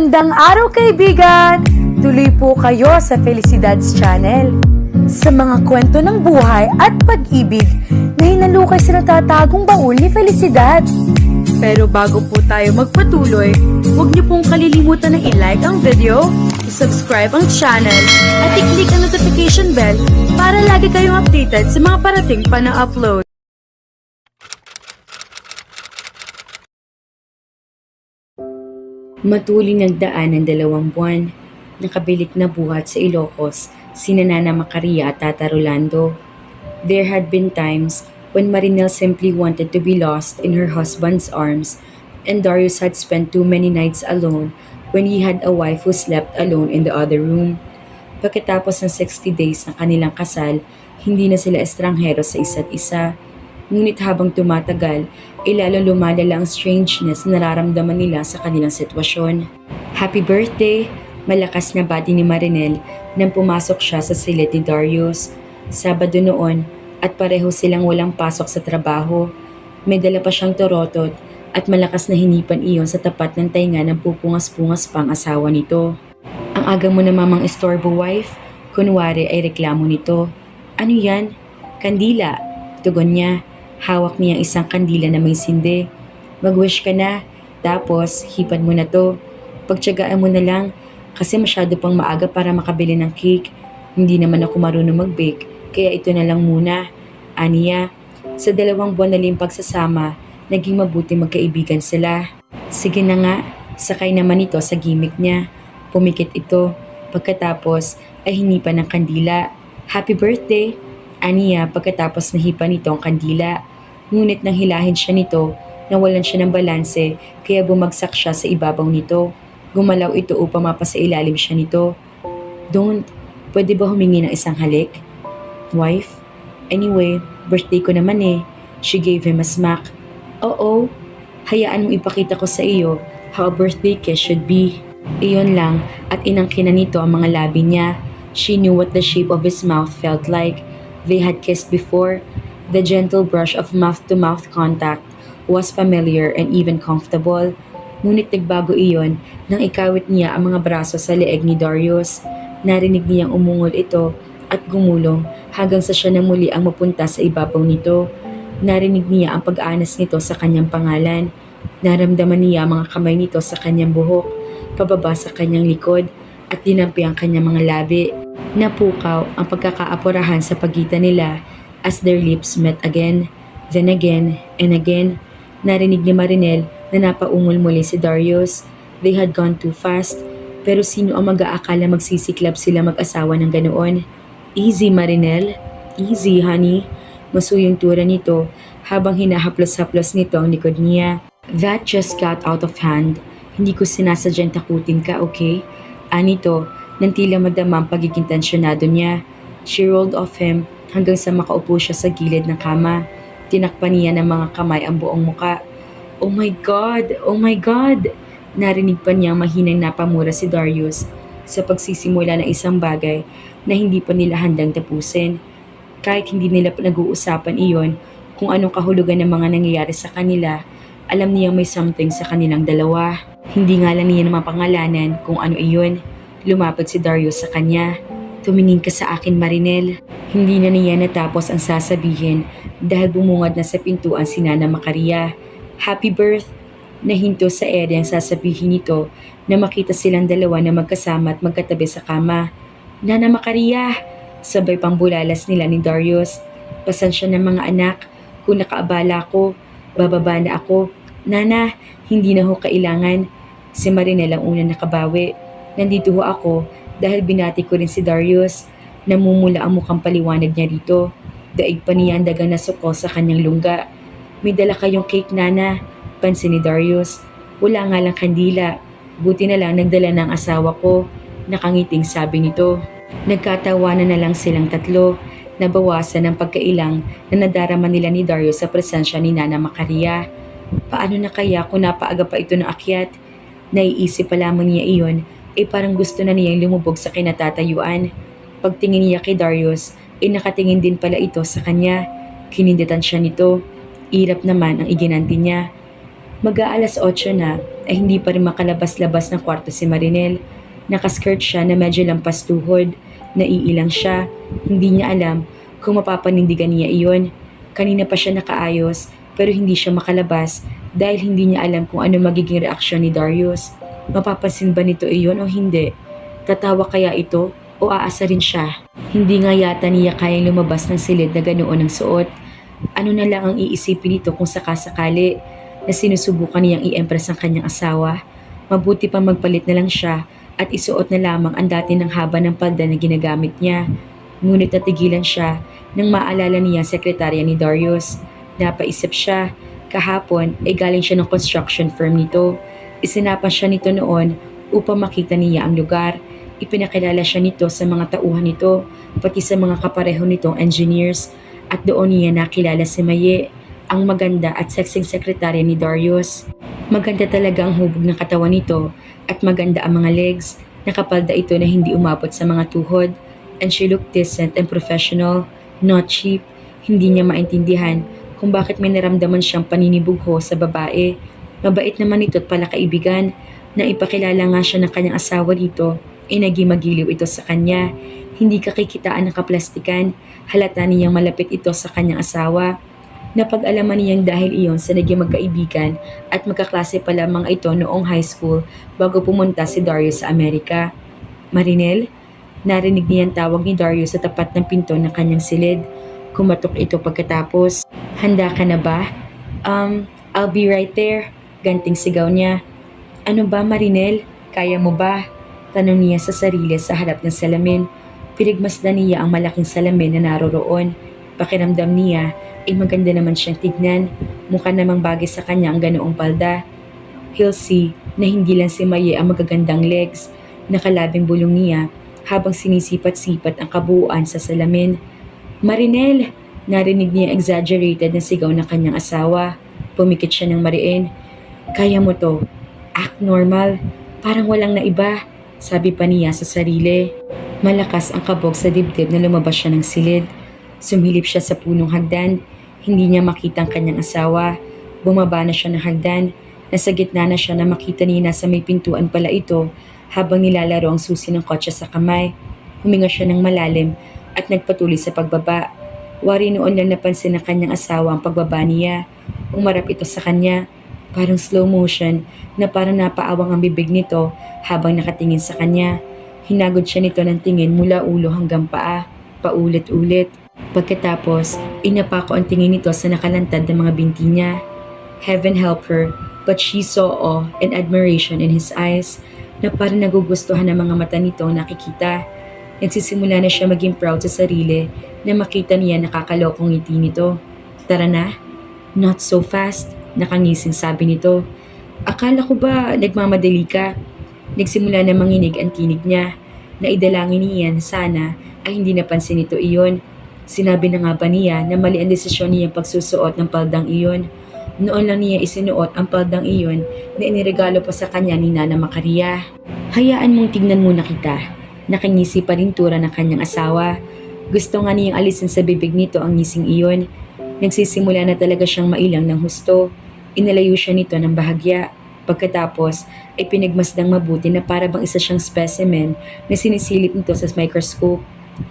Magandang araw kaibigan! Tuloy po kayo sa Felicidad's Channel. Sa mga kwento ng buhay at pag-ibig na hinalukay sa natatagong baul ni Felicidad. Pero bago po tayo magpatuloy, huwag niyo pong kalilimutan na i-like ang video, i-subscribe ang channel, at i-click ang notification bell para lagi kayong updated sa mga parating pa na upload. Matuling nagdaan ng 2 buwan, nakabilik na buhat sa Ilocos sina Nana Macaria at Tata Rolando. There had been times when Marinel simply wanted to be lost in her husband's arms, and Darius had spent too many nights alone when he had a wife who slept alone in the other room. Pagkatapos ng 60 days ng kanilang kasal, hindi na sila estranghero sa isa't isa. Ngunit habang tumatagal, ay lalong lumalala ang strangeness na nararamdaman nila sa kanilang sitwasyon. Happy birthday! Malakas na bati ni Marinel nang pumasok siya sa silid ni Darius. Sabado noon at pareho silang walang pasok sa trabaho. May dala pa siyang torotot at malakas na hinipan iyon sa tapat ng tainga ng pupungas-pungas pang asawa nito. Ang aga mo na mamang istorbo, wife, kunwari ay reklamo nito. Ano yan? Kandila, tugon niya. Hawak niya isang kandila na may sindi. Mag-wish ka na, tapos hipan mo na to. Pagtiyagaan mo na lang, kasi masyado pang maaga para makabili ng cake. Hindi naman ako marunong mag-bake, kaya ito na lang muna. Aniya, sa 2 buwan na ling pagsasama, naging mabuti magkaibigan sila. Sige na nga, sakay naman ito sa gimmick niya. Pumikit ito, pagkatapos ay hinipan ng kandila. Happy birthday! Aniya pagkatapos nahipan nito ang kandila. Ngunit nang hilahin siya nito, nawalan siya ng balanse kaya bumagsak siya sa ibabaw nito. Gumalaw ito upang mapasa ilalim siya nito. Don't, pwede ba humingi ng isang halik? Wife? Anyway, birthday ko naman eh. She gave him a smack. Oo, hayaan mong ipakita ko sa iyo how a birthday kiss should be. Iyon lang at inangkina nito ang mga labi niya. She knew what the shape of his mouth felt like. They had kissed before. The gentle brush of mouth-to-mouth contact was familiar and even comfortable. Ngunit nagbago iyon nang ikawit niya ang mga braso sa leeg ni Darius. Narinig niyang umungol ito at gumulong hanggang sa siya na muli ang mapunta sa ibabaw nito. Narinig niya ang pag-anas nito sa kanyang pangalan. Naramdaman niya ang mga kamay nito sa kanyang buhok, pababa sa kanyang likod, at dinampi ang kanyang mga labi. Napukaw ang pagkakaapurahan sa pagitan nila as their lips met again. Then again and again, narinig ni Marinel na napaungol muli si Darius. They had gone too fast, pero sino ang mag-aakala magsisiklab sila mag-asawa ng ganoon? Easy, Marinel. Easy, honey. Masuyong tura nito habang hinahaplos-haplos nito ang likod niya. That just got out of hand. Hindi ko sinasadyang takutin ka, okay? Anito, nang tila madama ang pagiging tensyonado niya. She rolled off him hanggang sa makaupo siya sa gilid ng kama. Tinakpan niya ng mga kamay ang buong muka. Oh my God! Oh my God! Narinig pa niyang mahinang napamura si Darius sa pagsisimula ng isang bagay na hindi pa nila handang tapusin. Kahit hindi nila nag-uusapan iyon kung anong kahulugan ng mga nangyayari sa kanila, alam niyang may something sa kanilang dalawa. Hindi nga lang niya mapangalanan kung ano iyon. Lumapit si Darius sa kanya. Tumingin ka sa akin, Marinel. Hindi na niya natapos ang sasabihin dahil bumungad na sa pintuan si Nana Macaria. Happy birth! Nahinto sa ere ang sasabihin nito na makita silang dalawa na magkasama at magkatabi sa kama. Nana Macaria! Sabay pang bulalas nila ni Darius. Pasensya na mga anak, kung nakaabala ko, bababa na ako. Nana, hindi na ho kailangan. Si Marinel ang una nakabawi. Nandito ho ako dahil binati ko rin si Darius. Namumula ang mukhang paliwanag niya rito. Daig pa niya ang dagang nasuko sa kanyang lungga. May dala kayong cake, Nana, pansin ni Darius. Wala nga lang kandila. Buti na lang nagdala ng asawa ko. Nakangiting sabi nito. Nagkatawanan na lang silang tatlo. Nabawasan ang pagkailang na nadarama nila ni Darius sa presensya ni Nana Macaria. Paano na kaya kung napaaga pa ito ng akyat? Naiisip pa lamang niya iyon, parang gusto na niyang lumubog sa kinatatayuan. Pagtingin niya kay Darius, nakatingin din pala ito sa kanya. Kininditan siya nito. Irap naman ang iginanti niya. Mag-aalas 8 na ay hindi pa rin makalabas-labas ng kwarto si Marinel. Nakaskirt siya na medyo lampas tuhod. Naiilang siya. Hindi niya alam kung mapapanindigan niya iyon. Kanina pa siya nakaayos pero hindi siya makalabas dahil hindi niya alam kung ano magiging reaksyon ni Darius. Mapapansin ba nito iyon o hindi? Tatawa kaya ito o aasarin siya? Hindi nga yata niya kayang lumabas ng silid na ganoon ang suot. Ano na lang ang iisipin nito kung sakasakali na sinusubukan niyang i-impress ang kanyang asawa? Mabuti pang magpalit na lang siya at isuot na lamang ang dati ng haba ng palda na ginagamit niya. Ngunit natigilan siya nang maalala niya ang sekretarya ni Darius. Napaisip siya, kahapon ay galing siya ng construction firm nito. Isinapan siya nito noon upang makita niya ang lugar. Ipinakilala siya nito sa mga tauhan nito, pati sa mga kapareho nitong engineers. At doon niya nakilala si Maye, ang maganda at sexing sekretarya ni Darius. Maganda talaga ang hubog ng katawan nito at maganda ang mga legs. Nakapalda ito na hindi umabot sa mga tuhod. And she looked decent and professional, not cheap. Hindi niya maintindihan kung bakit may naramdaman siyang paninibugho sa babae. Mabait naman ito at pala kaibigan. Na ipakilala nga siya ng kanyang asawa dito, naging magiliw ito sa kanya. Hindi kakikitaan ng kaplastikan, halata niyang malapit ito sa kanyang asawa. Napag-alaman niyang dahil iyon sa naging magkaibigan at magkaklase pa lamang ito noong high school bago pumunta si Darius sa Amerika. Marinel? Narinig niya ang tawag ni Darius sa tapat ng pinto ng kanyang silid. Kumatok ito pagkatapos. Handa ka na ba? I'll be right there. Ganting sigaw niya. Ano ba Marinel? Kaya mo ba? Tanong niya sa sarili sa harap ng salamin. Pinagmasdan niya ang malaking salamin na naroroon. Pakiramdam niya ay maganda naman siyang tignan. Mukha namang bagay sa kanya ang ganoong palda. He'll see na hindi lang si Maye ang magagandang legs. Nakalabing bulong niya habang sinisipat-sipat ang kabuuan sa salamin. Marinel! Narinig niya exaggerated na sigaw ng kanyang asawa. Pumikit siya ng mariin. Kaya mo to. Act normal. Parang walang naiba. Sabi pa niya sa sarili. Malakas ang kabog sa dibdib na lumabas siya ng silid. Sumilip siya sa punong hagdan. Hindi niya makita ang kanyang asawa. Bumaba na siya ng hagdan. Nasa gitna na siya na makita niya sa may pintuan pala ito habang nilalaro ang susi ng kotse sa kamay. Huminga siya ng malalim at nagpatuloy sa pagbaba. Wari noon lang napansin ng kanyang asawa ang pagbaba niya. Umarap ito sa kanya. Parang slow motion na parang napaawang ang bibig nito habang nakatingin sa kanya. Hinagod siya nito ng tingin mula ulo hanggang paa, paulit-ulit. Pagkatapos, inapako ang tingin nito sa nakalantad na mga binti niya. Heaven help her, but she saw awe and admiration in his eyes na parang nagugustuhan ng mga mata nito nakikita. Nagsisimula na siya maging proud sa sarili na makita niya nakakalokong ngiti nito. Tara na. Not so fast, nakangising sabi nito. Akala ko ba nagmamadali ka? Nagsimula na manginig ang tinig niya. Naidalangin niya na sana ay hindi napansin nito iyon. Sinabi na nga ba niya na mali ang desisyon niyang pagsusuot ng paldang iyon. Noon lang niya isinuot ang paldang iyon na iniregalo pa sa kanya ni Nana Macaria. Hayaan mong tignan muna kita. Nakangisi pa rin tura ng kanyang asawa. Gusto nga niyang alisin sa bibig nito ang ngising iyon. Nagsisimula na talaga siyang mailang ng husto. Inalayo siya nito ng bahagya. Pagkatapos ay pinagmasdang mabuti na para bang isa siyang specimen na sinisilip nito sa microscope.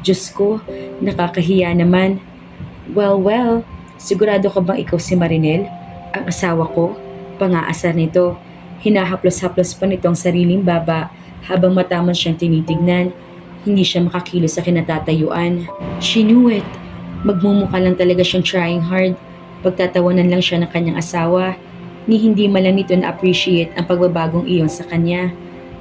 Diyos ko, nakakahiya naman. Well, sigurado ka bang ikaw si Marinel? Ang asawa ko? Pangaasar nito. Hinahaplos-haplos pa nito ang sariling baba habang mataman siyang tinitignan. Hindi siya makakilos sa kinatatayuan. She knew it. Magmumukha lang talaga siyang trying hard. Pagtatawanan lang siya ng kanyang asawa. Ni hindi man lang nito na-appreciate ang pagbabagong iyon sa kanya.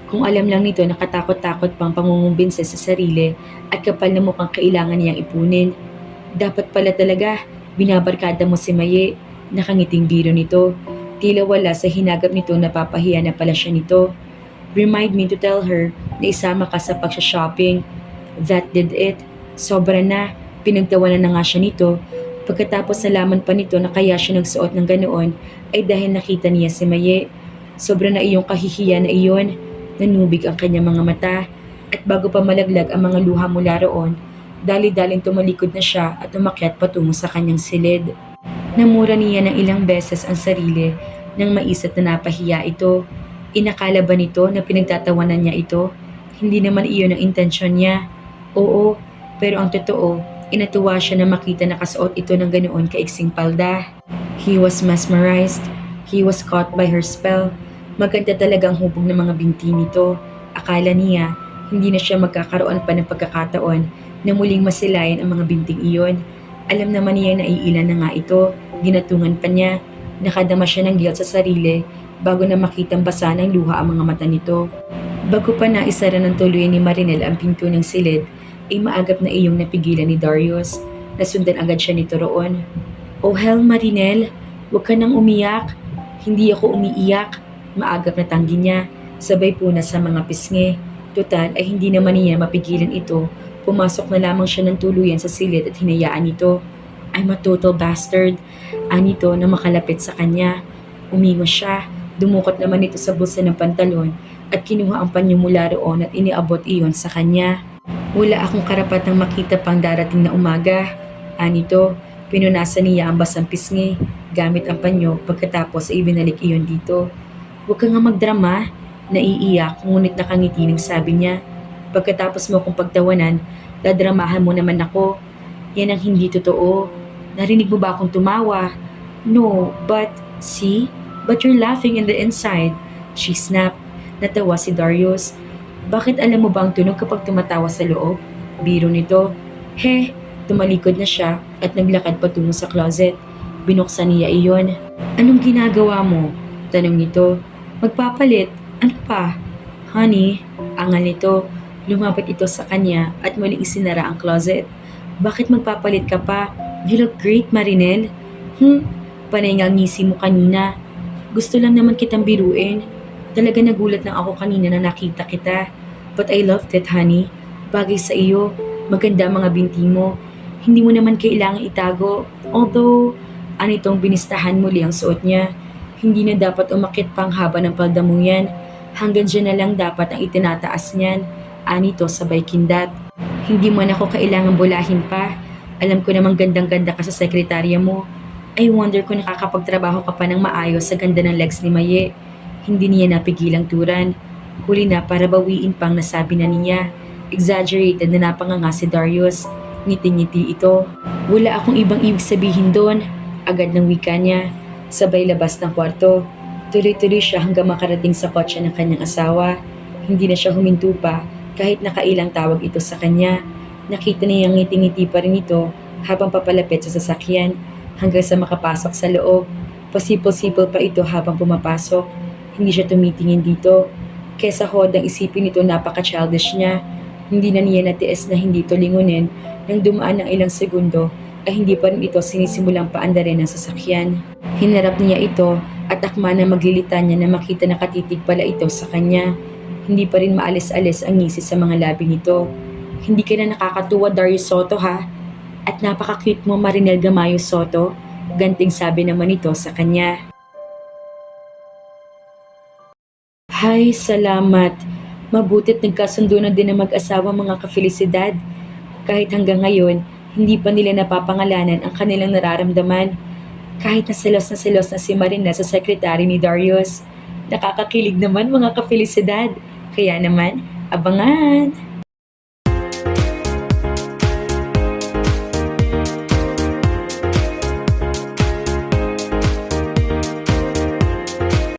Kung alam lang nito nakatakot-takot pang pangungumbinse sa sarili at kapal na mukhang kailangan niyang ipunin. Dapat pala talaga, binabarkada mo si Maye. Nakangiting biro nito. Tila wala sa hinagap nito na papahiya na pala siya nito. Remind me to tell her na isama ka sa pagsha-shopping. That did it. Sobra na. Pinagtawanan na nga siya nito. Pagkatapos nalaman pa nito na kaya siya nagsuot ng ganoon ay dahil nakita niya si Maye. Sobra na iyong kahihiya na iyon. Nanubig ang kanyang mga mata at bago pa malaglag ang mga luha mula roon, dali-daling tumalikod na siya at umakyat patungo sa kanyang silid. Namura niya ng ilang beses ang sarili nang maisip na napahiya ito. Inakala ba nito na pinagtatawanan niya ito? Hindi naman iyon ang intensyon niya. Oo, pero ang totoo, inatuwa siya na makita nakasuot ito ng ganoon kaiksing palda. He was mesmerized. He was caught by her spell. Maganda talaga ang hubog ng mga binti nito. Akala niya, hindi na siya magkakaroon pa ng pagkakataon na muling masilayan ang mga binting iyon. Alam naman niya na iilan na nga ito. Ginatungan pa niya. Nakadama siya ng guilt sa sarili bago na makitang basa ng luha ang mga mata nito. Bago pa naisara ng tuluyan ni Marinel ang pinto ng silid, ay maagap na iyong napigilan ni Darius. Nasundan agad siya nito roon. Oh hell, Marinel, huwag ka nang umiyak. Hindi ako umiiyak. Maagap na tanggi niya, sabay puna sa mga pisngi. Total ay hindi naman niya mapigilan ito. Pumasok na lamang siya ng tuluyan sa silid at hinayaan ito. I'm a total bastard. Anito na makalapit sa kanya. Umingos siya. Dumukot naman ito sa bulsa ng pantalon at kinuha ang panyo mula roon at iniabot iyon sa kanya. Wala akong karapatang makita pang darating na umaga. Anito, pinunasan niya ang basang pisngi gamit ang panyo pagkatapos ay ibinalik iyon dito. Huwag ka nga magdrama. Naiiyak ngunit nakangiti ng sabi niya. Pagkatapos mo kong pagtawanan, dadramahan mo naman ako. Yan ang hindi totoo. Narinig mo ba akong tumawa? No, but see? But you're laughing in the inside. She snapped. Natawa si Darius. Bakit alam mo ba ang tunog kapag tumatawa sa loob? Biro nito. He, tumalikod na siya at naglakad patungo sa closet. Binuksan niya iyon. Anong ginagawa mo? Tanong nito. Magpapalit. Ano pa? Honey, angal nito. Lumapit ito sa kanya at muling isinara ang closet. Bakit magpapalit ka pa? You look great, Marinel. Panay nga ang ngisi mo kanina. Gusto lang naman kitang biruin. Talaga nagulat lang ako kanina na nakita kita. But I loved it, honey. Bagay sa iyo. Maganda ang mga binti mo. Hindi mo naman kailangang itago. Although, anitong binistahan muli ang suot niya. Hindi na dapat umakit pang haba ng palda mo yan. Hanggang dyan na lang dapat ang itinataas niyan. Anito sabay kindat. Hindi mo na ako kailangang bulahin pa. Alam ko namang gandang-ganda ka sa sekretarya mo. I wonder kung nakakapagtrabaho ka pa ng maayos sa ganda ng legs ni Maye. Hindi niya napigilang turan. Huli na para bawiin pang nasabi na niya. Exaggerated na napanganga si Darius. Ngiti-ngiti ito. Wala akong ibang ibig sabihin doon. Agad ng wika niya. Sabay labas ng kwarto. Tuloy-tuloy siya hanggang makarating sa kotse ng kanyang asawa. Hindi na siya huminto pa kahit nakailang tawag ito sa kanya. Nakita niyang ngiti-ngiti pa rin ito habang papalapit sa sasakyan hanggang sa makapasok sa loob. Pasipol-sipol pa ito habang pumapasok. Hindi siya tumitingin dito. Kesa hodang isipin nito napaka-childish niya. Hindi na niya natiis na hindi ito lingunin nang dumaan ng ilang segundo ay hindi pa rin ito sinisimulang paandarin ng sasakyan. Hinarap niya ito at akma na maglilita niya na makita na katitig pala ito sa kanya. Hindi pa rin maalis-alis ang ngisi sa mga labi nito. Hindi ka na nakakatuwa, Darius Soto, ha? At napaka-cute mo, Marinel Gamayo Soto. Ganting sabi naman ito sa kanya. Hay, salamat. Mabutit nagkasundo na din ang mag-asawa mga kafelisidad. Kahit hanggang ngayon, hindi pa nila napapangalanan ang kanilang nararamdaman. Kahit na selos na si Marinel sa sekretary ni Darius. Nakakakilig naman mga kafelisidad. Kaya naman, abangan!